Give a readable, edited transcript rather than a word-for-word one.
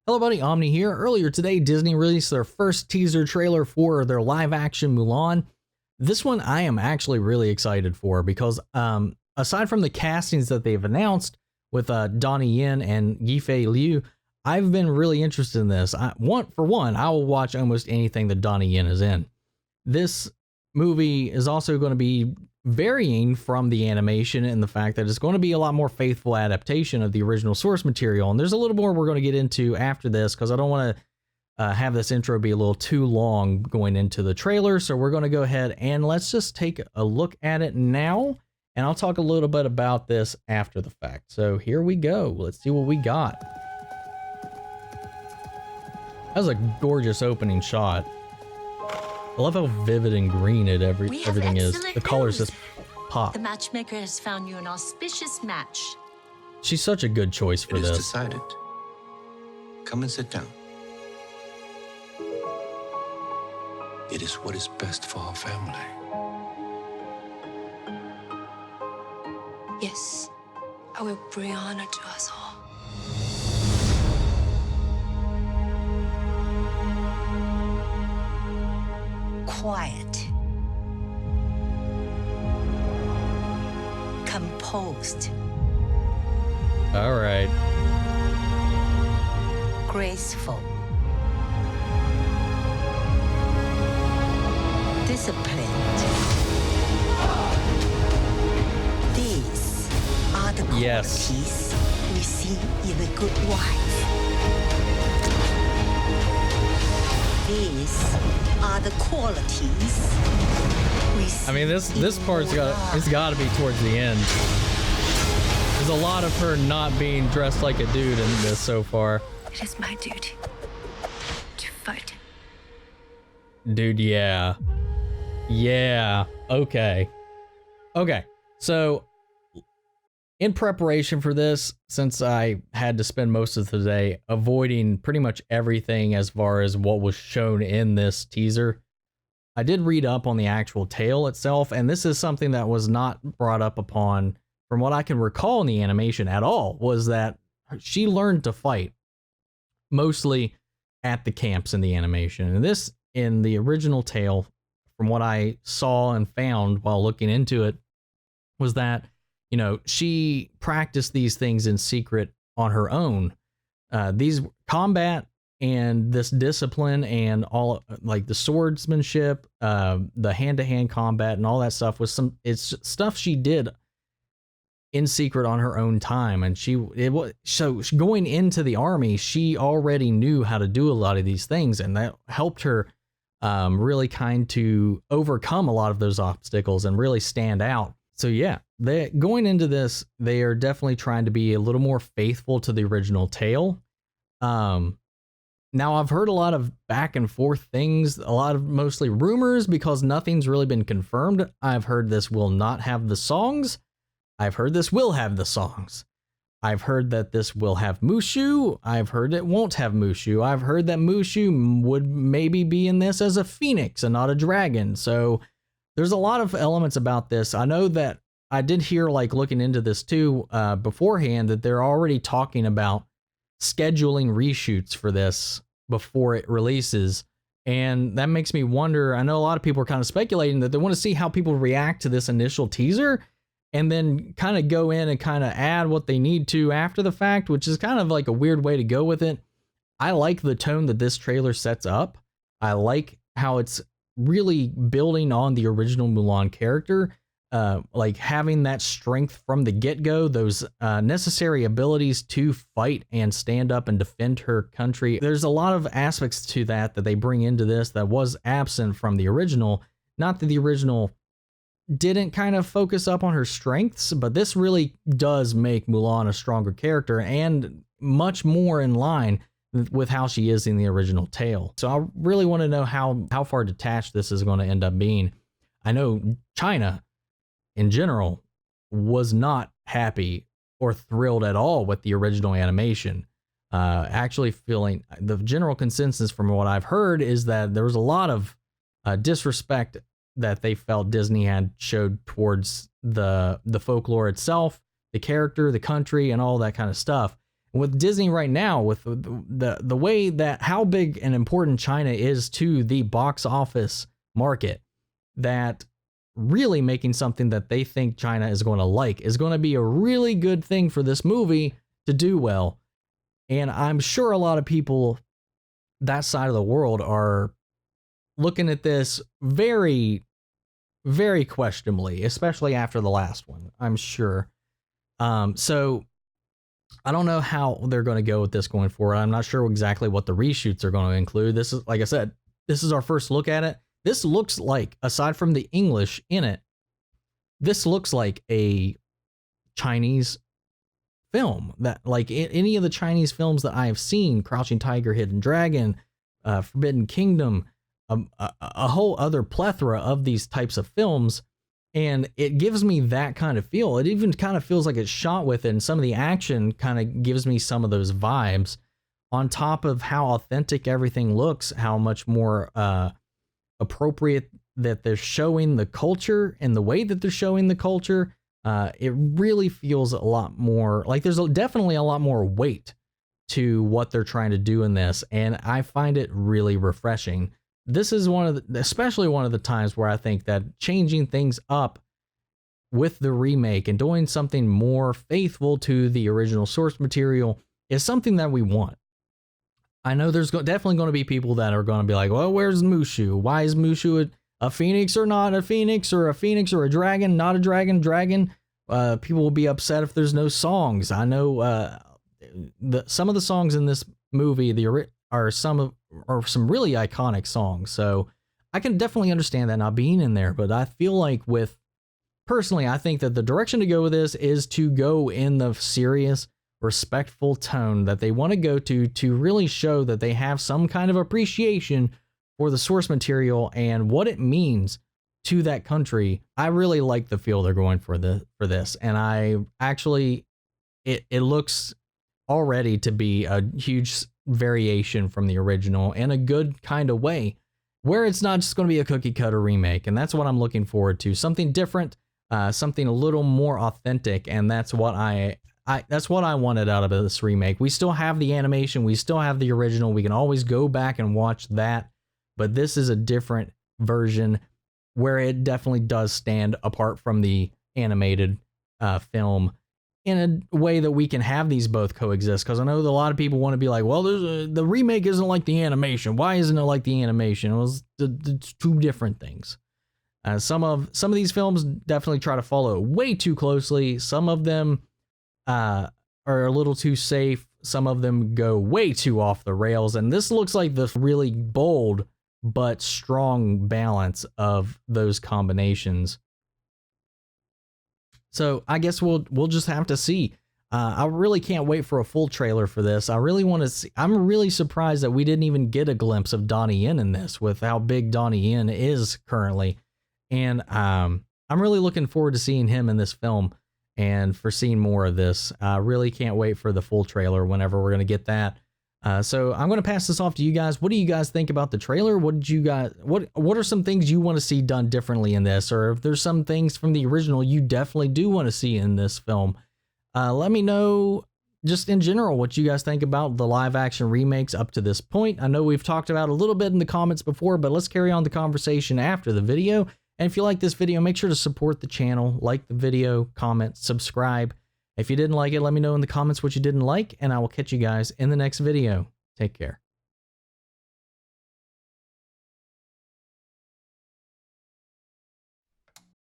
Hello buddy, Omni here. Earlier today, Disney released their first teaser trailer for their live action Mulan. This one I am actually really excited for because aside from the castings that they've announced with Donnie Yen and Yifei Liu, I've been really interested in this. I will watch almost anything that Donnie Yen is in. This movie is also going to be varying from the animation in the fact that it's going to be a lot more faithful adaptation of the original source material. And there's a little more we're going to get into after this because I don't want to have this intro be a little too long going into the trailer. So we're going to go ahead and let's just take a look at it now. And I'll talk a little bit about this after the fact. So here we go. Let's see what we got. That was a gorgeous opening shot. I love how vivid and green everything is. The colors just pop. The matchmaker has found you an auspicious match. She's such a good choice for this. It is decided. Come and sit down. It is what is best for our family. Yes, I will bring honor to us all. Quiet. Composed. All right. Graceful. Disciplined. These are the qualities we see in a good wife. These are the qualities we see. I mean, this part's got to be towards the end. There's a lot of her not being dressed like a dude in this so far. It is my duty to fight. Dude, yeah. Yeah. Okay. So in preparation for this, since I had to spend most of the day avoiding pretty much everything as far as what was shown in this teaser, I did read up on the actual tale itself, and this is something that was not brought up upon, from what I can recall in the animation at all, was that she learned to fight mostly at the camps in the animation. And this, in the original tale, from what I saw and found while looking into it, was that she practiced these things in secret on her own. These combat and this discipline and all, like the swordsmanship, the hand-to-hand combat and all that stuff it's stuff she did in secret on her own time. And so going into the army, she already knew how to do a lot of these things, and that helped her really kind to overcome a lot of those obstacles and really stand out. So yeah, going into this, they are definitely trying to be a little more faithful to the original tale. Now I've heard a lot of back and forth things, a lot of mostly rumors because nothing's really been confirmed. I've heard this will not have the songs. I've heard this will have the songs. I've heard that this will have Mushu. I've heard it won't have Mushu. I've heard that Mushu would maybe be in this as a phoenix and not a dragon. So there's a lot of elements about this. I know that I did hear, like looking into this too, beforehand, that they're already talking about scheduling reshoots for this before it releases. And that makes me wonder, I know a lot of people are kind of speculating that they want to see how people react to this initial teaser and then kind of go in and kind of add what they need to after the fact, which is kind of like a weird way to go with it. I like the tone that this trailer sets up. I like how it's really building on the original Mulan character, like having that strength from the get-go, those necessary abilities to fight and stand up and defend her country. There's a lot of aspects to that they bring into this that was absent from the original. Not that the original didn't kind of focus up on her strengths, but this really does make Mulan a stronger character and much more in line with how she is in the original tale. So I really want to know how far detached this is going to end up being. I know China in general was not happy or thrilled at all with the original animation. Actually feeling the general consensus from what I've heard is that there was a lot of disrespect that they felt Disney had showed towards the folklore itself, the character, the country, and all that kind of stuff. With Disney right now, with the way that how big and important China is to the box office market, that really making something that they think China is going to like is going to be a really good thing for this movie to do well. And I'm sure a lot of people that side of the world are looking at this very, very questionably, especially after the last one, I'm sure. So I don't know how they're going to go with this going forward. I'm not sure exactly what the reshoots are going to include. This is, like I said, this is our first look at it. This looks like, aside from the English in it, this looks like a Chinese film, that like any of the Chinese films that I have seen, Crouching Tiger, Hidden Dragon, Forbidden Kingdom, a whole other plethora of these types of films. And it gives me that kind of feel. It even kind of feels like it's shot with it, and some of the action kind of gives me some of those vibes, on top of how authentic everything looks, how much more appropriate that they're showing the culture and the way that they're showing the culture. It really feels a lot more like there's definitely a lot more weight to what they're trying to do in this, and I find it really refreshing. This is especially one of the times where I think that changing things up with the remake and doing something more faithful to the original source material is something that we want. I know there's definitely going to be people that are going to be like, well, where's Mushu? Why is Mushu a phoenix or not a phoenix, or a phoenix or a dragon, not a dragon? People will be upset if there's no songs. I know some of the songs in this movie are some really iconic songs, so I can definitely understand that not being in there. But I feel like personally, I think that the direction to go with this is to go in the serious, respectful tone that they want to go to really show that they have some kind of appreciation for the source material and what it means to that country. I really like the feel they're going for this, and I actually it looks already to be a huge variation from the original in a good kind of way, where it's not just going to be a cookie cutter remake. And that's what I'm looking forward to, something different, something a little more authentic. And that's what that's what I wanted out of this remake. We still have the animation, we still have the original, we can always go back and watch that, but this is a different version where it definitely does stand apart from the animated film in a way that we can have these both coexist. Because I know that a lot of people want to be like, well, the remake isn't like the animation. Why isn't it like the animation? Well, it's two different things. Some of these films definitely try to follow way too closely. Some of them are a little too safe. Some of them go way too off the rails. And this looks like the really bold but strong balance of those combinations. So I guess we'll just have to see. I really can't wait for a full trailer for this. I really want to see. I'm really surprised that we didn't even get a glimpse of Donnie Yen in this, with how big Donnie Yen is currently. And I'm really looking forward to seeing him in this film and for seeing more of this. I really can't wait for the full trailer whenever we're going to get that. So I'm going to pass this off to you guys. What do you guys think about the trailer? What are some things you want to see done differently in this? Or if there's some things from the original you definitely do want to see in this film, let me know just in general what you guys think about the live action remakes up to this point. I know we've talked about a little bit in the comments before, but let's carry on the conversation after the video. And if you like this video, make sure to support the channel, like the video, comment, subscribe. If you didn't like it, let me know in the comments what you didn't like, and I will catch you guys in the next video. Take care.